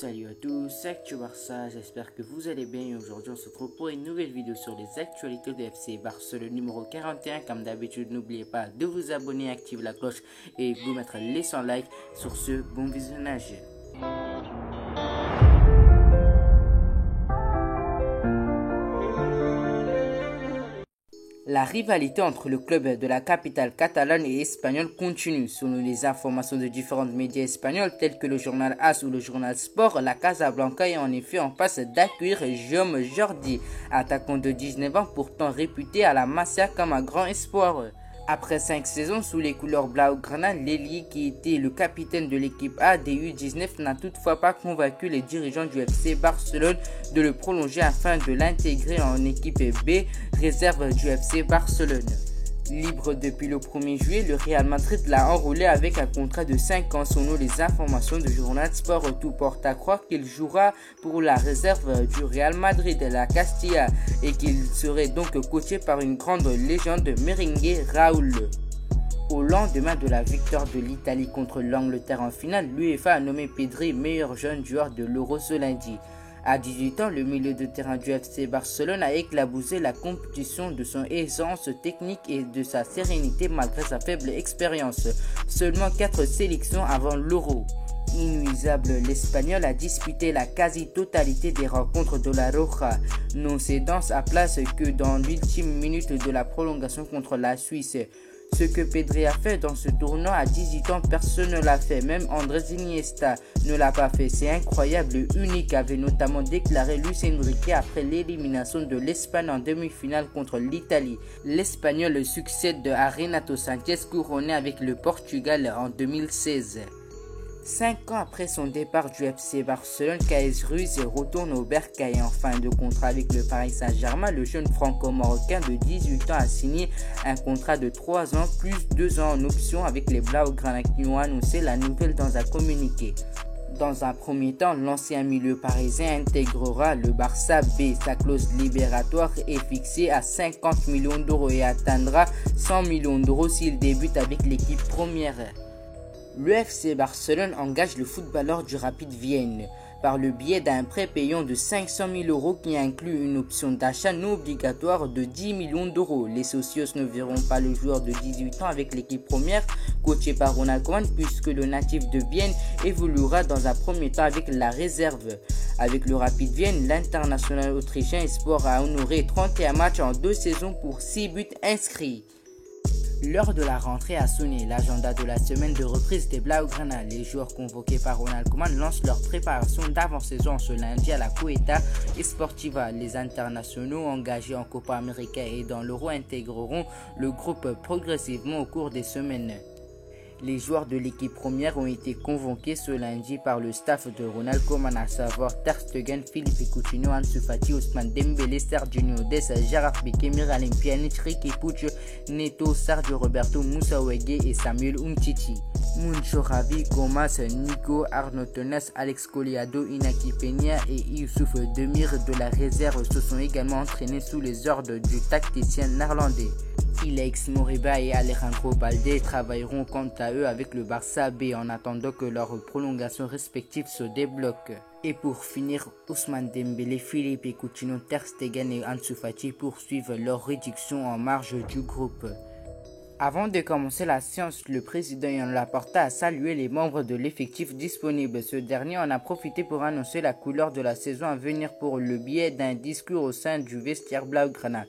Salut à tous, c'est Actu Barça, j'espère que vous allez bien et aujourd'hui on se retrouve pour une nouvelle vidéo sur les actualités de FC Barcelone numéro 41. Comme d'habitude, n'oubliez pas de vous abonner, activer la cloche et vous mettre les 100 likes. Sur ce, bon visionnage. La rivalité entre le club de la capitale catalane et espagnole continue. Selon les informations de différents médias espagnols tels que le journal AS ou le journal Sport, la Casablanca est en effet en passe d'accueillir Jaume Jordi, attaquant de 19 ans pourtant réputé à la Masia comme un grand espoir. Après 5 saisons sous les couleurs blaugrana, l'ailier qui était le capitaine de l'équipe A des U19 n'a toutefois pas convaincu les dirigeants du FC Barcelone de le prolonger afin de l'intégrer en équipe B, réserve du FC Barcelone. Libre depuis le 1er juillet, le Real Madrid l'a enrôlé avec un contrat de 5 ans selon les informations du journal Sport. Tout porte à croire qu'il jouera pour la réserve du Real Madrid, la Castilla, et qu'il serait donc coaché par une grande légende merengue, Raúl. Au lendemain de la victoire de l'Italie contre l'Angleterre en finale, l'UEFA a nommé Pedri meilleur jeune joueur de l'Euro ce lundi. À 18 ans, le milieu de terrain du FC Barcelone a éclaboussé la compétition de son aisance technique et de sa sérénité malgré sa faible expérience. Seulement 4 sélections avant l'Euro. Inuisable, l'Espagnol a disputé la quasi-totalité des rencontres de la Roja, non cédant sa place que dans l'ultime minute de la prolongation contre la Suisse. Ce que Pedri a fait dans ce tournoi à 18 ans, personne ne l'a fait, même Andrés Iniesta ne l'a pas fait. C'est incroyable, unique, avait notamment déclaré Luis Enrique après l'élimination de l'Espagne en demi-finale contre l'Italie. L'Espagnol succède à Renato Sanchez couronné avec le Portugal en 2016. 5 ans après son départ du FC Barcelone, Kais Ruiz retourne au Bercail en fin de contrat avec le Paris Saint-Germain. Le jeune franco-marocain de 18 ans a signé un contrat de 3 ans plus 2 ans en option avec les Blaugrana qui ont annoncé la nouvelle dans un communiqué. Dans un premier temps, l'ancien milieu parisien intégrera le Barça B. Sa clause libératoire est fixée à 50 millions d'euros et atteindra 100 millions d'euros s'il débute avec l'équipe première. Le FC Barcelone engage le footballeur du Rapid Vienne par le biais d'un prêt payant de 500 000 euros qui inclut une option d'achat non obligatoire de 10 millions d'euros. Les socios ne verront pas le joueur de 18 ans avec l'équipe première coaché par Ronald Koeman puisque le natif de Vienne évoluera dans un premier temps avec la réserve. Avec le Rapid Vienne, l'international autrichien espoir a honoré 31 matchs en 2 saisons pour 6 buts inscrits. L'heure de la rentrée a sonné, l'agenda de la semaine de reprise des Blaugrana. Les joueurs convoqués par Ronald Koeman lancent leur préparation d'avant-saison ce lundi à la Cueta Esportiva. Les internationaux engagés en Copa América et dans l'Euro intégreront le groupe progressivement au cours des semaines. Les joueurs de l'équipe première ont été convoqués ce lundi par le staff de Ronald Koeman, à savoir Ter Stegen, Philippe Coutinho, Ansu Fati, Ousmane Dembélé, Serginho Dest, Gerard Piqué, Miralem Pjanic, Riqui Puig, Neto, Sergio Roberto, Moussa Ouégué et Samuel Umtiti. Muncho Ravi, Gomas, Nico, Arnaud Tenas, Alex Collado, Inaki Peña et Youssouf Demir de la réserve se sont également entraînés sous les ordres du tacticien néerlandais. Ilex Moriba et Alejandro Balde travailleront quant à eux avec le Barça B en attendant que leurs prolongations respectives se débloquent. Et pour finir, Ousmane Dembélé, Philippe Coutinho, Ter Stegen et Ansu Fati poursuivent leur réduction en marge du groupe. Avant de commencer la séance, le président Joan Laporta a salué les membres de l'effectif disponible. Ce dernier en a profité pour annoncer la couleur de la saison à venir pour le biais d'un discours au sein du vestiaire Blaugrana.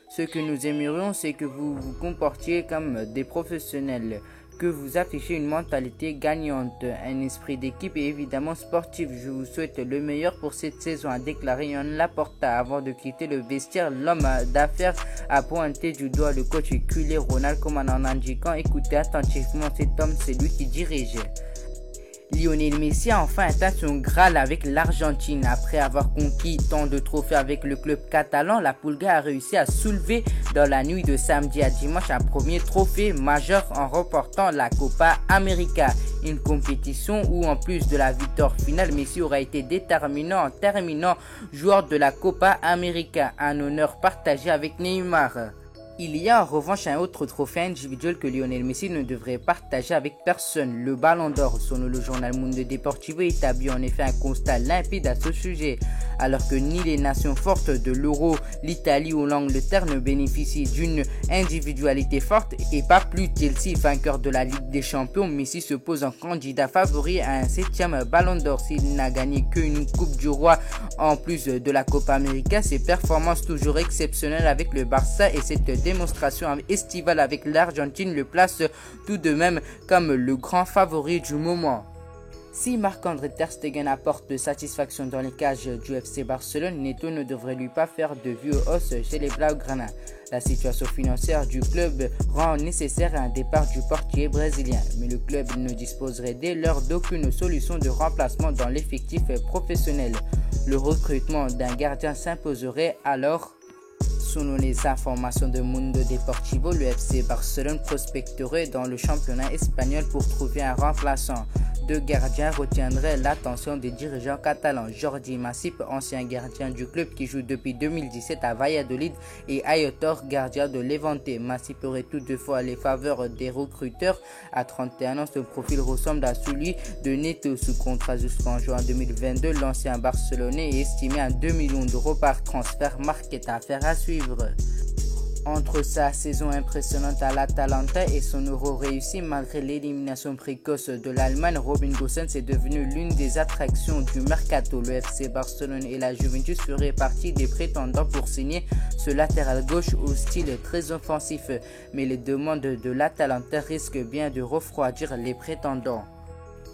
Ce que nous aimerions, c'est que vous vous comportiez comme des professionnels, que vous affichiez une mentalité gagnante, un esprit d'équipe et évidemment sportif. Je vous souhaite le meilleur pour cette saison, a déclaré Joan Laporta. Avant de quitter le vestiaire, l'homme d'affaires a pointé du doigt le coach culé Ronald Koeman en indiquant « Écoutez attentivement cet homme, c'est lui qui dirige ». Lionel Messi a enfin atteint son Graal avec l'Argentine. Après avoir conquis tant de trophées avec le club catalan, la Pulga a réussi à soulever dans la nuit de samedi à dimanche un premier trophée majeur en remportant la Copa América. Une compétition où en plus de la victoire finale, Messi aura été déterminant en terminant joueur de la Copa América, un honneur partagé avec Neymar. Il y a en revanche un autre trophée individuel que Lionel Messi ne devrait partager avec personne, le Ballon d'Or. Selon le journal Mundo Deportivo, établit en effet un constat limpide à ce sujet. Alors que ni les nations fortes de l'Euro, l'Italie ou l'Angleterre ne bénéficient d'une individualité forte et pas plus Chelsea, vainqueur de la Ligue des Champions, Messi se pose en candidat favori à un 7e Ballon d'Or. S'il n'a gagné qu'une Coupe du Roi en plus de la Copa América, ses performances toujours exceptionnelles avec le Barça et cette démonstration estivale avec l'Argentine le place tout de même comme le grand favori du moment. Si Marc-André Ter Stegen apporte de satisfaction dans les cages du FC Barcelone, Neto ne devrait lui pas faire de vieux os chez les Blaugrana. La situation financière du club rend nécessaire un départ du portier brésilien, mais le club ne disposerait dès lors d'aucune solution de remplacement dans l'effectif professionnel. Le recrutement d'un gardien s'imposerait alors. Selon les informations de Mundo Deportivo, le FC Barcelone prospecterait dans le championnat espagnol pour trouver un remplaçant. Deux gardiens retiendraient l'attention des dirigeants catalans, Jordi Masip, ancien gardien du club qui joue depuis 2017 à Valladolid, et Aitor, gardien de Levante. Masip aurait toutefois les faveurs des recruteurs. À 31 ans, son profil ressemble à celui de Neto. Sous contrat jusqu'en juin 2022, l'ancien Barcelonais est estimé à 2 millions d'euros par transfert market. Affaire à suivre. Entre sa saison impressionnante à l'Atalanta et son Euro réussi malgré l'élimination précoce de l'Allemagne, Robin Gosens est devenu l'une des attractions du mercato. Le FC Barcelone et la Juventus feraient partie des prétendants pour signer ce latéral gauche au style très offensif, mais les demandes de l'Atalanta risquent bien de refroidir les prétendants.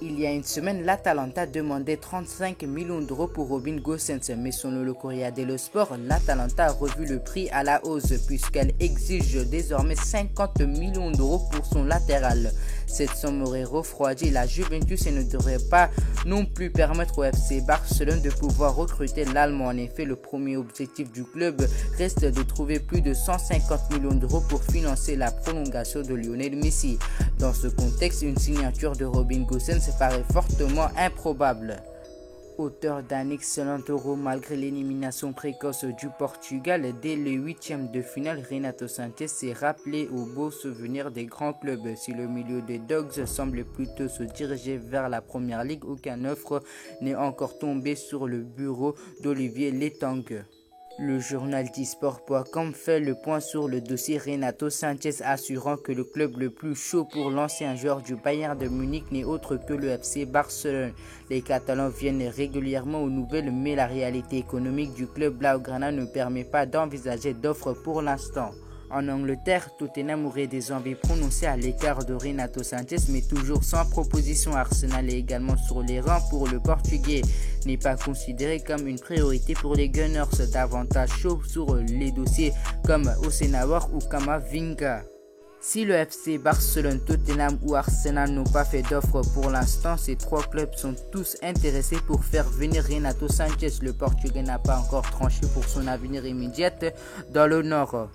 Il y a une semaine, l'Atalanta demandait 35 millions d'euros pour Robin Gosens, mais selon le Corriere dello Sport, l'Atalanta a revu le prix à la hausse puisqu'elle exige désormais 50 millions d'euros pour son latéral. Cette somme aurait refroidi la Juventus et ne devrait pas non plus permettre au FC Barcelone de pouvoir recruter l'Allemand. En effet, le premier objectif du club reste de trouver plus de 150 millions d'euros pour financer la prolongation de Lionel Messi. Dans ce contexte, une signature de Robin Gosens paraît fortement improbable. Auteur d'un excellent Euro malgré l'élimination précoce du Portugal, dès le 8e de finale, Renato Sanches s'est rappelé au beau souvenir des grands clubs. Si le milieu des Dogs semble plutôt se diriger vers la Première Ligue, aucune offre n'est encore tombée sur le bureau d'Olivier Letang. Le journal disport.com fait le point sur le dossier Renato Sanches, assurant que le club le plus chaud pour l'ancien joueur du Bayern de Munich n'est autre que le FC Barcelone. Les Catalans viennent régulièrement aux nouvelles, mais la réalité économique du club blaugrana ne permet pas d'envisager d'offres pour l'instant. En Angleterre, Tottenham aurait des envies prononcées à l'écart de Renato Sanches, mais toujours sans proposition. Arsenal est également sur les rangs pour le Portugais. N'est pas considéré comme une priorité pour les Gunners, davantage chaud sur les dossiers comme Osenawar ou Kamavinga. Si le FC Barcelone, Tottenham ou Arsenal n'ont pas fait d'offre pour l'instant, ces trois clubs sont tous intéressés pour faire venir Renato Sanches. Le Portugais n'a pas encore tranché pour son avenir immédiat dans le Nord.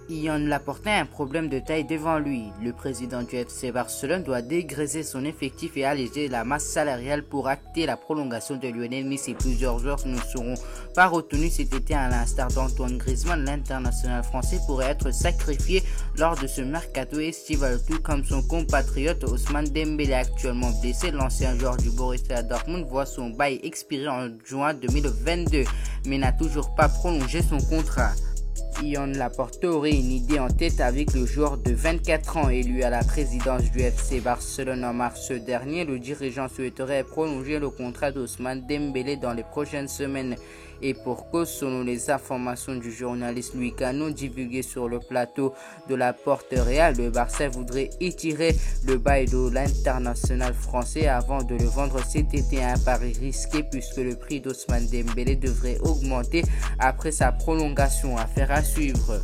Ian Laporte a un problème de taille devant lui. Le président du FC Barcelone doit dégraisser son effectif et alléger la masse salariale pour acter la prolongation de Lionel Messi. Plusieurs joueurs ne seront pas retenus cet été, à l'instar d'Antoine Griezmann. L'international français pourrait être sacrifié lors de ce mercato estival, tout comme son compatriote Ousmane Dembélé, actuellement blessé. L'ancien joueur du Borussia Dortmund voit son bail expirer en juin 2022, mais n'a toujours pas prolongé son contrat. Ian Laporte aurait une idée en tête avec le joueur de 24 ans élu à la présidence du FC Barcelone en mars dernier. Le dirigeant souhaiterait prolonger le contrat d'Ousmane Dembélé dans les prochaines semaines. Et pour cause, selon les informations du journaliste Louis Cano divulguées sur le plateau de la Porte Real, le Barça voudrait étirer le bail de l'international français avant de le vendre cet été, à un pari risqué puisque le prix d'Ousmane Dembélé devrait augmenter après sa prolongation. Affaire à suivre.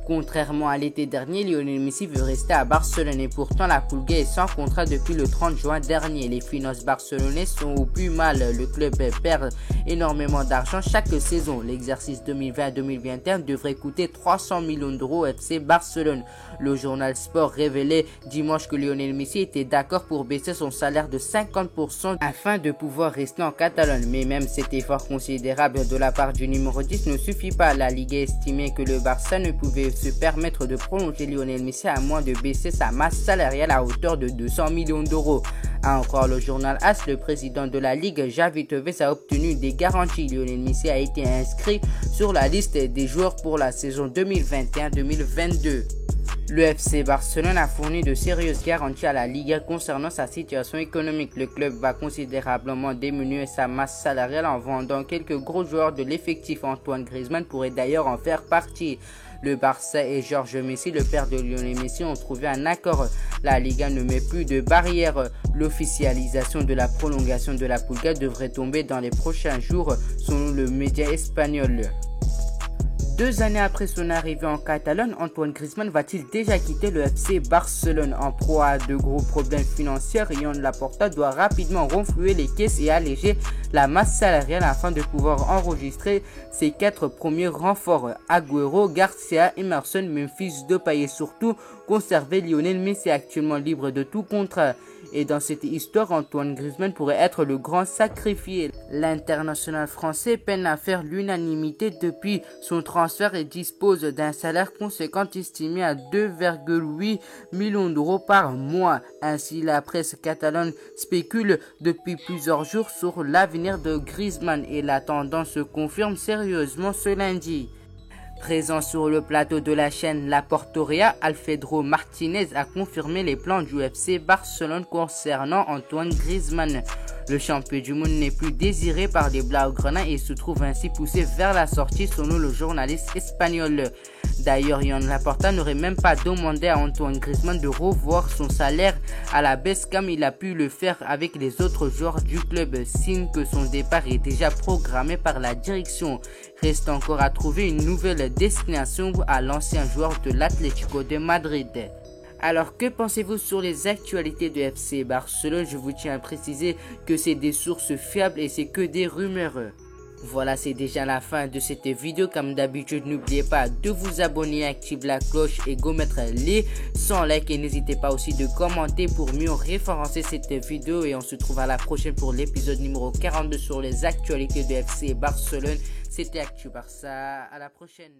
Contrairement à l'été dernier, Lionel Messi veut rester à Barcelone et pourtant la Pulga est sans contrat depuis le 30 juin dernier. Les finances barcelonaises sont au plus mal. Le club perd énormément d'argent chaque saison. L'exercice 2020-2021 devrait coûter 300 millions d'euros au FC Barcelone. Le journal Sport révélait dimanche que Lionel Messi était d'accord pour baisser son salaire de 50% afin de pouvoir rester en Catalogne. Mais même cet effort considérable de la part du numéro 10 ne suffit pas. La Ligue estimait que le Barça ne pouvait se permettre de prolonger Lionel Messi à moins de baisser sa masse salariale à hauteur de 200 millions d'euros. Encore le journal AS, le président de la Ligue, Javi Tebas, a obtenu des garanties. Lionel Messi a été inscrit sur la liste des joueurs pour la saison 2021-2022. Le FC Barcelone a fourni de sérieuses garanties à la Liga concernant sa situation économique. Le club va considérablement diminuer sa masse salariale en vendant quelques gros joueurs de l'effectif. Antoine Griezmann pourrait d'ailleurs en faire partie. Le Barça et Georges Messi, le père de Lionel Messi, ont trouvé un accord. La Liga ne met plus de barrières. L'officialisation de la prolongation de la Pulga devrait tomber dans les prochains jours, selon le média espagnol. 2 années après son arrivée en Catalogne, Antoine Griezmann va-t-il déjà quitter le FC Barcelone? En proie à de gros problèmes financiers, Joan Laporta doit rapidement renflouer les caisses et alléger la masse salariale afin de pouvoir enregistrer ses 4 premiers renforts. Agüero, Garcia, Emerson, Memphis Depay et surtout conserver Lionel Messi, actuellement libre de tout contrat. Et dans cette histoire, Antoine Griezmann pourrait être le grand sacrifié. L'international français peine à faire l'unanimité depuis son transfert et dispose d'un salaire conséquent estimé à 2,8 millions d'euros par mois. Ainsi, la presse catalane spécule depuis plusieurs jours sur l'avenir de Griezmann et la tendance se confirme sérieusement ce lundi. Présent sur le plateau de la chaîne La Portoria, Alfredo Martinez a confirmé les plans du FC Barcelone concernant Antoine Griezmann. Le champion du monde n'est plus désiré par les Blaugrana et se trouve ainsi poussé vers la sortie selon le journaliste espagnol. D'ailleurs, Joan Laporta n'aurait même pas demandé à Antoine Griezmann de revoir son salaire à la baisse comme il a pu le faire avec les autres joueurs du club, signe que son départ est déjà programmé par la direction. Reste encore à trouver une nouvelle destination à l'ancien joueur de l'Atlético de Madrid. Alors, que pensez-vous sur les actualités de FC Barcelone? Je vous tiens à préciser que c'est des sources fiables et c'est que des rumeurs. Voilà, c'est déjà la fin de cette vidéo. Comme d'habitude, n'oubliez pas de vous abonner, activer la cloche et go mettre les 100 likes. Et n'hésitez pas aussi de commenter pour mieux référencer cette vidéo. Et on se trouve à la prochaine pour l'épisode numéro 42 sur les actualités de FC Barcelone. C'était Actu Barça. À la prochaine.